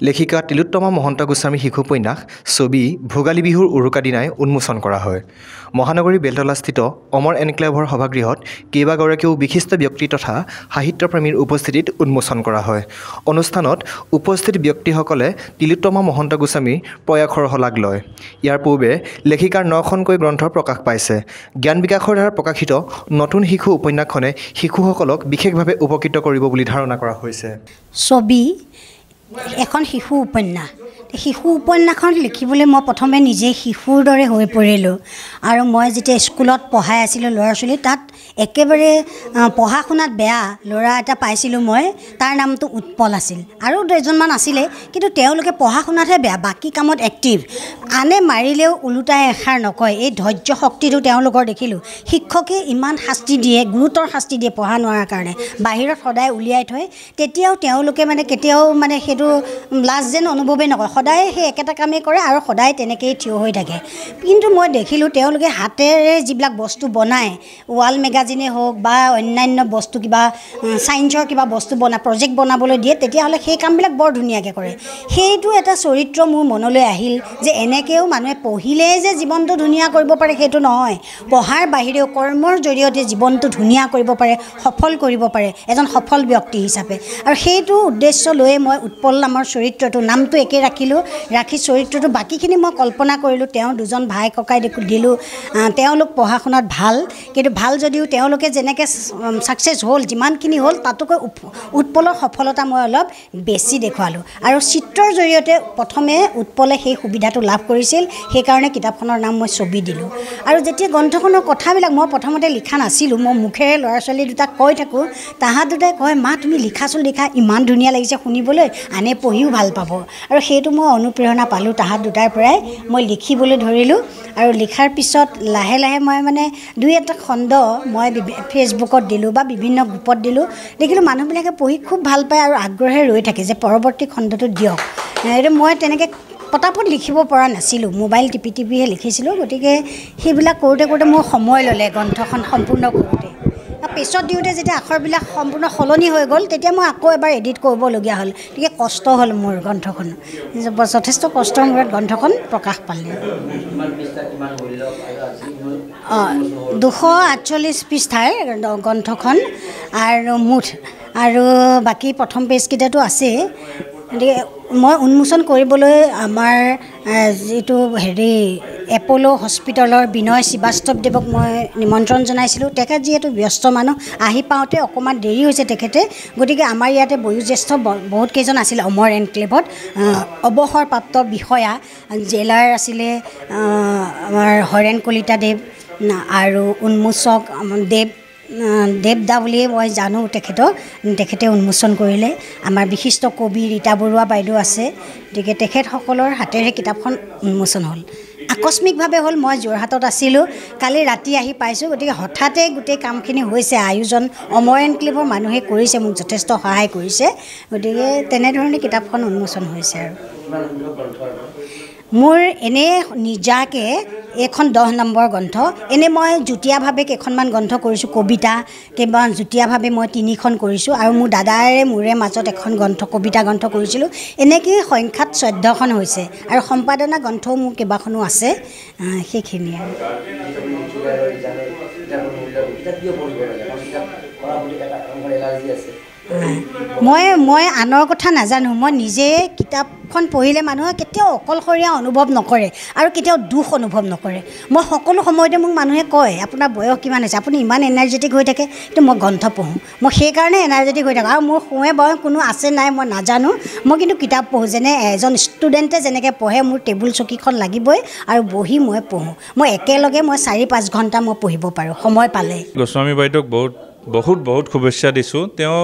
লেখিকা তিলোত্তমা মহন্ত গোস্বামী শিশু উপন্যাস ছবি ভোগালী বিহুৰ উৰুকা দিনাই উন্মোচন কৰা হয়। মহানগৰী বেলতলাস্থিত অমৰ এনক্লেভৰ সভাগৃহত কেইবাগৰাকীও বিশিষ্ট ব্যক্তি তথা সাহিত্যপ্ৰেমীৰ উপস্থিতিত উন্মোচন কৰা হয়। অনুষ্ঠানত উপস্থিত ব্যক্তিসকলে তিলোত্তমা মহন্ত গোস্বামীৰ প্ৰয়াসৰ শলাগ লয়। ইয়াৰ পূৰ্বে লেখিকাৰ 9খনকৈ গ্ৰন্থ প্ৰকাশ পাইছে। জ্ঞান বিকাশৰ দ্বাৰা প্ৰকাশিত নতুন শিশু উপন্যাসখনে শিশুসকলক বিশেষভাৱে উপকৃত কৰিব বুলি ধাৰণা কৰা হৈছে। ছবি এখন শিশু উপন্যাস। শিশু উপন্যাসখন লিখিবলৈ মই প্ৰথমে নিজে শিশুৰ দৰে হৈ পৰিলোঁ আৰু মই যেতিয়া স্কুলত পঢ়াই আছিলোঁ ল'ৰা ছোৱালী তাত একেবাৰে পঢ়া শুনাত বেয়া ল'ৰা এটা পাইছিলোঁ মই, তাৰ নামটো উৎপল আছিল আৰু দুজনমান আছিলে, কিন্তু তেওঁলোকে পঢ়া শুনাতহে বেয়া, বাকী কামত এক্টিভ। আনে মাৰিলেও ওলোটাই এষাৰ নকয়, এই ধৈৰ্য শক্তিটো তেওঁলোকৰ দেখিলোঁ। শিক্ষকে ইমান শাস্তি দিয়ে, গুৰুতৰ শাস্তি দিয়ে পঢ়া নোৱাৰাৰ কাৰণে, বাহিৰত সদায় উলিয়াই থয়, তেতিয়াও তেওঁলোকে কেতিয়াও সেইটো লাজ যেন অনুভৱেই নকৰে, সদায় সেই একেটা কামেই কৰে আৰু সদায় তেনেকৈয়ে থিয় হৈ থাকে। কিন্তু মই দেখিলোঁ তেওঁলোকে হাতেৰে যিবিলাক বস্তু বনায়, ৱাল মেগাজিনে হওক বা অন্যান্য বস্তু কিবা ছায়েন্সৰ কিবা বস্তু প্ৰজেক্ট বনাবলৈ দিয়ে, তেতিয়াহ'লে সেই কামবিলাক বৰ ধুনীয়াকৈ কৰে। সেইটো এটা চৰিত্ৰ মোৰ মনলৈ আহিল যে এনেকৈও মানুহে পঢ়িলেই যে জীৱনটো ধুনীয়া কৰিব পাৰে সেইটো নহয়, পঢ়াৰ বাহিৰেও কৰ্মৰ জৰিয়তে জীৱনটো ধুনীয়া কৰিব পাৰে, সফল কৰিব পাৰে এজন সফল ব্যক্তি হিচাপে। আৰু সেইটো উদ্দেশ্য লৈয়ে মই উৎপল নামৰ চৰিত্ৰটো নামটো একে ৰাখি চৰিত্ৰটো বাকীখিনি মই কল্পনা কৰিলোঁ। তেওঁ দুজন ভাই ককাই দিলোঁ, তেওঁলোক পঢ়া শুনাত ভাল, কিন্তু ভাল যদিও তেওঁলোকে যেনেকৈ ছাকচেছ হ'ল, যিমানখিনি হ'ল তাতোকৈ উৎপলৰ সফলতা মই অলপ বেছি দেখুৱালোঁ। আৰু চিত্ৰৰ জৰিয়তে প্ৰথমে উৎপলে সেই সুবিধাটো লাভ কৰিছিল, সেইকাৰণে কিতাপখনৰ নাম মই ছবি দিলোঁ। আৰু যেতিয়া গ্ৰন্থখনৰ কথাবিলাক মই প্ৰথমতে লিখা নাছিলোঁ, মই মুখেৰে ল'ৰা ছোৱালী দুটাক কৈ থাকোঁ, তাহাঁত দুটাই কয় মা তুমি লিখাচোন লিখা, ইমান ধুনীয়া লাগিছে শুনিবলৈ, আনে পঢ়িও ভাল পাব। আৰু সেইটো মই অনুপ্ৰেৰণা পালোঁ তাহাঁত দুটাৰ পৰাই, মই লিখিবলৈ ধৰিলোঁ। আৰু লিখাৰ পিছত লাহে লাহে মই দুই এটা খণ্ড মই ফেচবুকত দিলোঁ বা বিভিন্ন গ্ৰুপত দিলোঁ, দেখিলোঁ মানুহবিলাকে পঢ়ি খুব ভাল পায় আৰু আগ্ৰহে ৰৈ থাকে যে পৰৱৰ্তী খণ্ডটো দিয়ক। এইটো মই তেনেকৈ পটাপট লিখিব পৰা নাছিলোঁ, মোবাইল টিপিহে লিখিছিলোঁ, গতিকে সেইবিলাক কৰোঁতে মোৰ সময় ল'লে গ্ৰন্থখন সম্পূৰ্ণ কৰোঁতে। পিছত দিওঁতে যেতিয়া আখৰবিলাক সম্পূৰ্ণ সলনি হৈ গ'ল, তেতিয়া মই আকৌ এবাৰ এডিট কৰিবলগীয়া হ'ল, গতিকে কষ্ট হ'ল মোৰ গ্ৰন্থখন, যথেষ্ট কষ্টৰ মূৰত গ্ৰন্থখন প্ৰকাশ পালে। 248 পৃষ্ঠাৰ গ্ৰন্থখন আৰু মুঠ, আৰু বাকী প্ৰথম পেজকেইটাতো আছেই। গতিকে মই উন্মোচন কৰিবলৈ আমাৰ যিটো এপ'ল' হস্পিটেলৰ বিনয় শ্ৰীবাস্তৱদেৱক মই নিমন্ত্ৰণ জনাইছিলোঁ। তেখেত যিহেতু ব্যস্ত মানুহ, আহি পাওঁতে অকণমান দেৰি হৈছে তেখেতে, গতিকে আমাৰ ইয়াতে বয়োজ্যেষ্ঠ বহুত কেইজন আছিলে অমৰ এনক্লেভত, অৱসৰপ্ৰাপ্ত বিষয়া জেলাৰ আছিলে আমাৰ হৰেণ কলিতা দেৱ আৰু উন্মোচক দেৱদা বুলিয়ে মই জানো তেখেতে উন্মোচন কৰিলে। আমাৰ বিশিষ্ট কবি ৰীতা বৰুৱা বাইদেউ আছে, গতিকে তেখেতসকলৰ হাতেৰে কিতাপখন উন্মোচন হ'ল। আকস্মিকভাৱে হ'ল, মই যোৰহাটত আছিলোঁ, কালি ৰাতি আহি পাইছোঁ, গতিকে হঠাতে গোটেই কামখিনি হৈছে। আয়োজন অমৰ এনক্লেভৰ মানুহে কৰিছে, মোক যথেষ্ট সহায় কৰিছে, গতিকে তেনেধৰণে কিতাপখন উন্মোচন হৈছে। আৰু মোৰ এনেই নিজাকৈ এইখন 10 নম্বৰ গ্ৰন্থ, এনেই মই যুটীয়াভাৱে কেইখনমান গ্ৰন্থ কৰিছোঁ, কবিতা কিবা যুটীয়াভাৱে মই 3খন কৰিছোঁ, আৰু মোৰ দাদাৰে মোৰে মাজত এখন কবিতা গ্ৰন্থ কৰিছিলোঁ। এনেকৈয়ে সংখ্যাত 14খন হৈছে, আৰু সম্পাদনা গ্ৰন্থও মোৰ কেইবাখনো আছে। সেইখিনিয়ে মই আনৰ কথা নাজানো, মই নিজে কিতাপখন পঢ়িলে মানুহে কেতিয়াও অকলশৰীয়া অনুভৱ নকৰে আৰু কেতিয়াও দুখ অনুভৱ নকৰে। মই সকলো সময়তে মোক মানুহে কয় আপোনাৰ বয়স কিমান হৈছে, আপুনি ইমান এনাৰ্জেটিক হৈ থাকে, কিন্তু মই গ্ৰন্থ পঢ়োঁ, মই সেইকাৰণে এনাৰ্জেটিক হৈ থাকোঁ। আৰু মোৰ শুৱে বয়স কোনো আছে নাই মই নাজানো, মই কিন্তু কিতাপ পঢ়োঁ। যেনে এজন ষ্টুডেণ্টে যেনেকৈ পঢ়ে, মোৰ টেবুল চকীখন লাগিবই আৰু বহি মই পঢ়োঁ। মই একেলগে 4-5 ঘণ্টা মই পঢ়িব পাৰোঁ সময় পালে। গোস্বামী বাইদেউক বহুত শুভেচ্ছা দিছোঁ। তেওঁ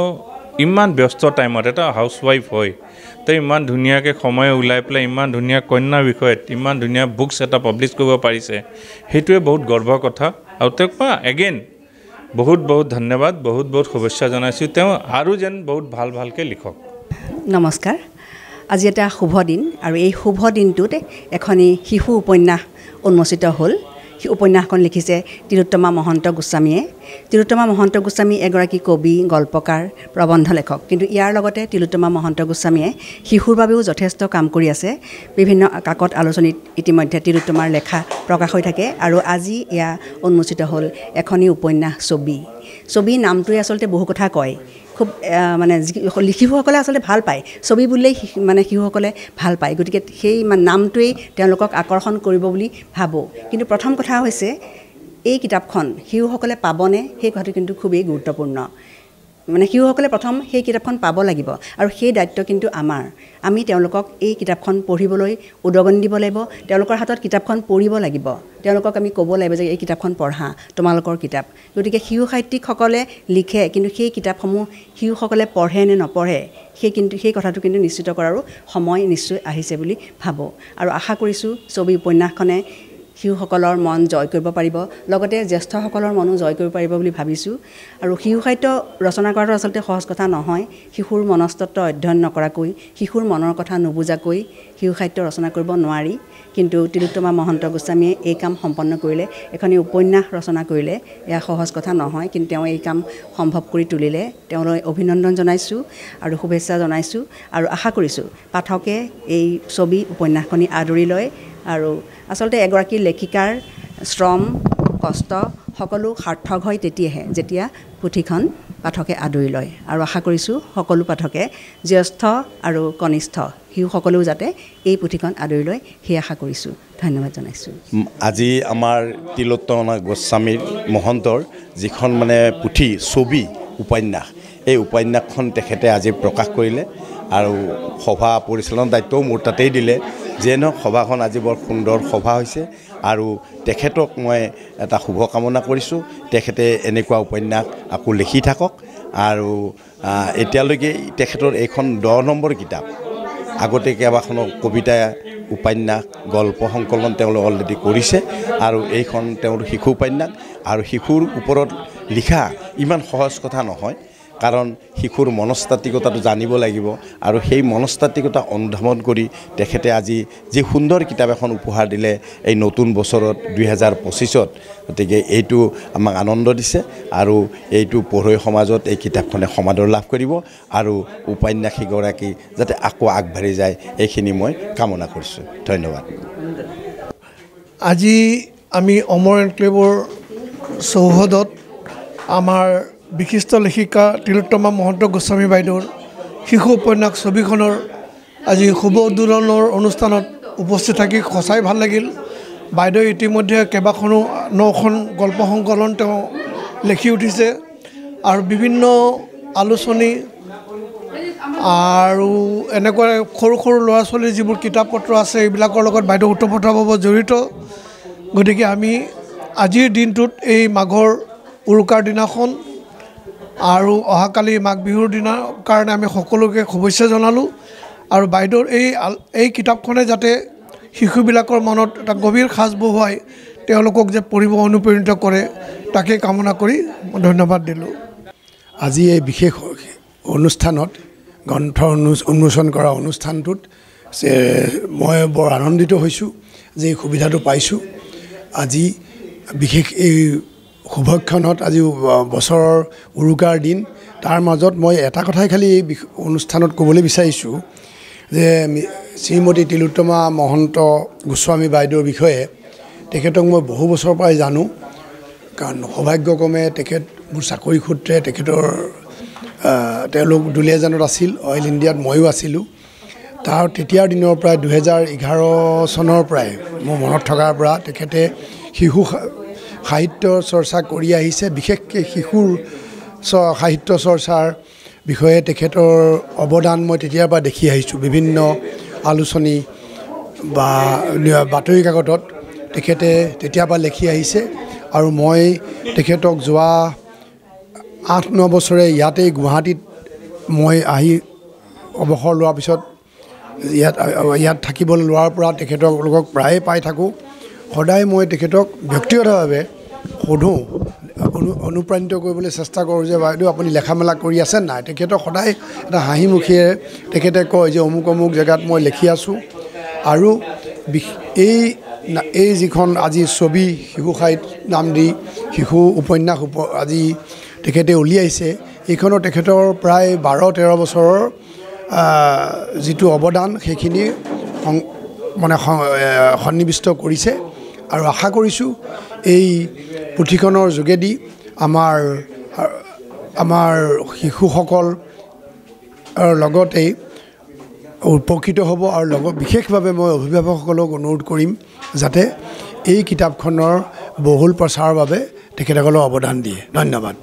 ইমান ব্যস্ত টাইমত এটা হাউচৱাইফ হয়, তেওঁ ইমান ধুনীয়াকৈ সময় ওলাই পেলাই ইমান ধুনীয়া কন্যাৰ বিষয়ত ইমান ধুনীয়া বুকছ এটা পাব্লিছ কৰিব পাৰিছে, সেইটোৱে বহুত গৰ্বৰ কথা। আৰু তেওঁক এগেইন বহুত ধন্যবাদ, বহুত শুভেচ্ছা জনাইছোঁ। তেওঁ আৰু যেন বহুত ভালকৈ লিখক। নমস্কাৰ। আজি এটা শুভ দিন, আৰু এই শুভ দিনটোত এখনি শিশু উপন্যাস উন্মোচিত হ'ল। উপন্যাসখন লিখিছে তিলোত্তমা মহন্ত গোস্বামীয়ে। তিলোত্তমা মহন্ত গোস্বামী এগৰাকী কবি, গল্পকাৰ, প্ৰবন্ধ লেখক। কিন্তু ইয়াৰ লগতে তিলোত্তমা মহন্ত গোস্বামীয়ে শিশুৰ বাবেও যথেষ্ট কাম কৰি আছে। বিভিন্ন কাকত আলোচনীত ইতিমধ্যে তিলোত্তমাৰ লেখা প্ৰকাশ হৈ থাকে আৰু আজি এয়া উন্মোচিত হ'ল এখনি উপন্যাস ছবি। ছবি নামটোৱে আচলতে বহু কথা কয়। খুব মানে শিশুসকলে আচলতে ভাল পায়, ছবি বুলিলেই মানে শিশুসকলে ভাল পায়। গতিকে সেই নামটোৱেই তেওঁলোকক আকৰ্ষণ কৰিব বুলি ভাবোঁ। কিন্তু প্ৰথম কথা হৈছে এই কিতাপখন শিশুসকলে পাবনে, সেই কথাটো কিন্তু খুবেই গুৰুত্বপূৰ্ণ। মানে শিশুসকলে প্ৰথম সেই কিতাপখন পাব লাগিব আৰু সেই দায়িত্ব কিন্তু আমাৰ। আমি তেওঁলোকক এই কিতাপখন পঢ়িবলৈ উদগনি দিব লাগিব, তেওঁলোকৰ হাতত কিতাপখন পঢ়িব লাগিব, তেওঁলোকক আমি ক'ব লাগিব যে এই কিতাপখন পঢ়া, তোমালোকৰ কিতাপ। গতিকে শিশু সাহিত্যিকসকলে লিখে, কিন্তু সেই কিতাপসমূহ শিশুসকলে পঢ়ে নে নপঢ়ে সেই কথাটো কিন্তু নিশ্চিত কৰাৰো সময় নিশ্চয় আহিছে বুলি ভাবোঁ। আৰু আশা কৰিছোঁ ছবি উপন্যাসখনে শিশুসকলৰ মন জয় কৰিব পাৰিব, লগতে জ্যেষ্ঠসকলৰ মনো জয় কৰিব পাৰিব বুলি ভাবিছোঁ। আৰু শিশু সাহিত্য ৰচনা কৰাটো আচলতে সহজ কথা নহয়। শিশুৰ মনস্তত্ব অধ্যয়ন নকৰাকৈ, শিশুৰ মনৰ কথা নুবুজাকৈ শিশু সাহিত্য ৰচনা কৰিব নোৱাৰি। কিন্তু তিলোত্তমা মহন্ত গোস্বামীয়ে এই কাম সম্পন্ন কৰিলে, এখনি উপন্যাস ৰচনা কৰিলে। এয়া সহজ কথা নহয়, কিন্তু তেওঁ এই কাম সম্ভৱ কৰি তুলিলে। তেওঁলৈ অভিনন্দন জনাইছোঁ আৰু শুভেচ্ছা জনাইছোঁ আৰু আশা কৰিছোঁ পাঠকে এই ছবি উপন্যাসখনি আদৰি লয় আৰু আচলতে এগৰাকী লেখিকাৰ শ্ৰম, কষ্ট সকলো সাৰ্থক হয় তেতিয়াহে, যেতিয়া পুথিখন পাঠকে আদৰি লয়। আৰু আশা কৰিছোঁ সকলো পাঠকে, জ্যেষ্ঠ আৰু কনিষ্ঠ শিশুসকলেও যাতে এই পুথিখন আদৰি লয়, সেই আশা কৰিছোঁ। ধন্যবাদ জনাইছোঁ। আজি আমাৰ তিলোত্তমা গোস্বামীৰ মহন্তৰ যিখন মানে পুথি ছবি উপন্যাস, এই উপন্যাসখন তেখেতে আজি প্ৰকাশ কৰিলে আৰু সভা পৰিচালনাৰ দায়িত্বও মোৰ তাতেই দিলে। যিয়ে নহওক সভাখন আজি বৰ সুন্দৰ সভা হৈছে আৰু তেখেতক মই এটা শুভকামনা কৰিছোঁ। তেখেতে এনেকুৱা উপন্যাস আকৌ লিখি থাকক আৰু এতিয়ালৈকে তেখেতৰ এইখন 10 নম্বৰ কিতাপ। আগতে কেইবাখনো কবিতা, উপন্যাস, গল্প সংকলন তেওঁলোকে অলৰেডি কৰিছে আৰু এইখন তেওঁৰ শিশু উপন্যাস। আৰু শিশুৰ ওপৰত লিখা ইমান সহজ কথা নহয়, কাৰণ শিশুৰ মনস্তাত্ত্বিকতাটো জানিব লাগিব আৰু সেই মনস্তাত্ত্বিকতা অনুধাৱন কৰি তেখেতে আজি যি সুন্দৰ কিতাপ এখন উপহাৰ দিলে এই নতুন বছৰত 2025-ত। গতিকে এইটো আমাক আনন্দ দিছে আৰু এইটো পঢ়ুৱৈ সমাজত এই কিতাপখনে সমাদৰ লাভ কৰিব আৰু উপন্যাসিকগৰাকী যাতে আকৌ আগবাঢ়ি যায়, এইখিনি মই কামনা কৰিছোঁ। ধন্যবাদ। আজি আমি অমৰ এনক্লেভৰ চৌহদত আমাৰ বিশিষ্ট লেখিকা তিলোত্তমা মহন্ত গোস্বামী বাইদেউৰ শিশু উপন্যাস ছবিখনৰ আজি শুভ উদ্বোধনৰ অনুষ্ঠানত উপস্থিত থাকি সঁচাই ভাল লাগিল। বাইদেউ ইতিমধ্যে কেইবাখনো 9খন গল্প সংকলন তেওঁ লিখি উঠিছে আৰু বিভিন্ন আলোচনী আৰু এনেকুৱা সৰু সৰু ল'ৰা ছোৱালীৰ যিবোৰ কিতাপ পত্ৰ আছে এইবিলাকৰ লগত বাইদেউ ওতঃপ্ৰোতভাৱে জড়িত। গতিকে আমি আজিৰ দিনটোত এই মাঘৰ উৰুকাৰ দিনাখন আৰু অহাকালি মাঘ বিহুৰ দিনাৰ কাৰণে আমি সকলোকে শুভেচ্ছা জনালোঁ। আৰু বাইদেউৰ এই কিতাপখনে যাতে শিশুবিলাকৰ মনত এটা গভীৰ সাজ বহুৱাই তেওঁলোকক যে পঢ়িব অনুপ্ৰাণিত কৰে, তাকে কামনা কৰি ধন্যবাদ দিলোঁ। আজি এই বিশেষ অনুষ্ঠানত, গ্ৰন্থ উন্মোচন কৰা অনুষ্ঠানটোত মই বৰ আনন্দিত হৈছোঁ যে এই সুবিধাটো পাইছোঁ। আজি বিশেষ এই শুভক্ষণত আজি বছৰৰ উৰুকাৰ দিন, তাৰ মাজত মই এটা কথাই খালি এই অনুষ্ঠানত ক'বলৈ বিচাৰিছোঁ যে শ্ৰীমতী তিলোত্তমা মহন্ত গোস্বামী বাইদেউৰ বিষয়ে তেখেতক মই বহু বছৰৰ পৰাই জানো, কাৰণ সৌভাগ্যক্ৰমে তেখেত মোৰ চাকৰি সূত্ৰে তেওঁলোক দুলীয়াজানত আছিল, অইল ইণ্ডিয়াত ময়ো আছিলোঁ। তেতিয়াৰ দিনৰ পৰাই 2011 চনৰ পৰাই মোৰ মনত থকাৰ পৰা তেখেতে শিশু সাহিত্য চৰ্চা কৰি আহিছে। বিশেষকৈ শিশুৰ সাহিত্য চৰ্চাৰ বিষয়ে তেখেতৰ অৱদান মই তেতিয়াৰ পৰা দেখি আহিছোঁ। বিভিন্ন আলোচনী বা বাতৰি কাকতত তেখেতে তেতিয়াৰ পৰা লিখি আহিছে আৰু মই তেখেতক যোৱা 8-9 বছৰে ইয়াতেই গুৱাহাটীত মই আহি অৱসৰ লোৱাৰ পিছত ইয়াত থাকিবলৈ লোৱাৰ পৰা তেখেতক প্ৰায়ে পাই থাকোঁ। সদায় মই তেখেতক ব্যক্তিগতভাৱে সোধোঁ, অনুপ্ৰাণিত কৰিবলৈ চেষ্টা কৰোঁ যে বাইদেউ আপুনি লেখা মেলা কৰি আছে নাই। তেখেতক সদায় এটা হাঁহিমুখেৰে তেখেতে কয় যে অমুক অমুক জেগাত মই লিখি আছোঁ। আৰু এই এই যিখন আজি ছবি শিশু সাহিত্য নাম দি শিশু উপন্যাস আজি তেখেতে উলিয়াইছে, এইখনৰ তেখেতৰ প্ৰায় 12-13 বছৰৰ যিটো অৱদান সেইখিনি মানে সন্নিৱিষ্ট কৰিছে। আৰু আশা কৰিছোঁ এই পুথিখনৰ যোগেদি আমাৰ শিশুসকল লগতেই উপকৃত হ'ব। আৰু বিশেষভাৱে মই অভিভাৱকসকলক অনুৰোধ কৰিম যাতে এই কিতাপখনৰ বহুল প্ৰচাৰৰ বাবে তেখেতসকলক অৱদান দিয়ে। ধন্যবাদ।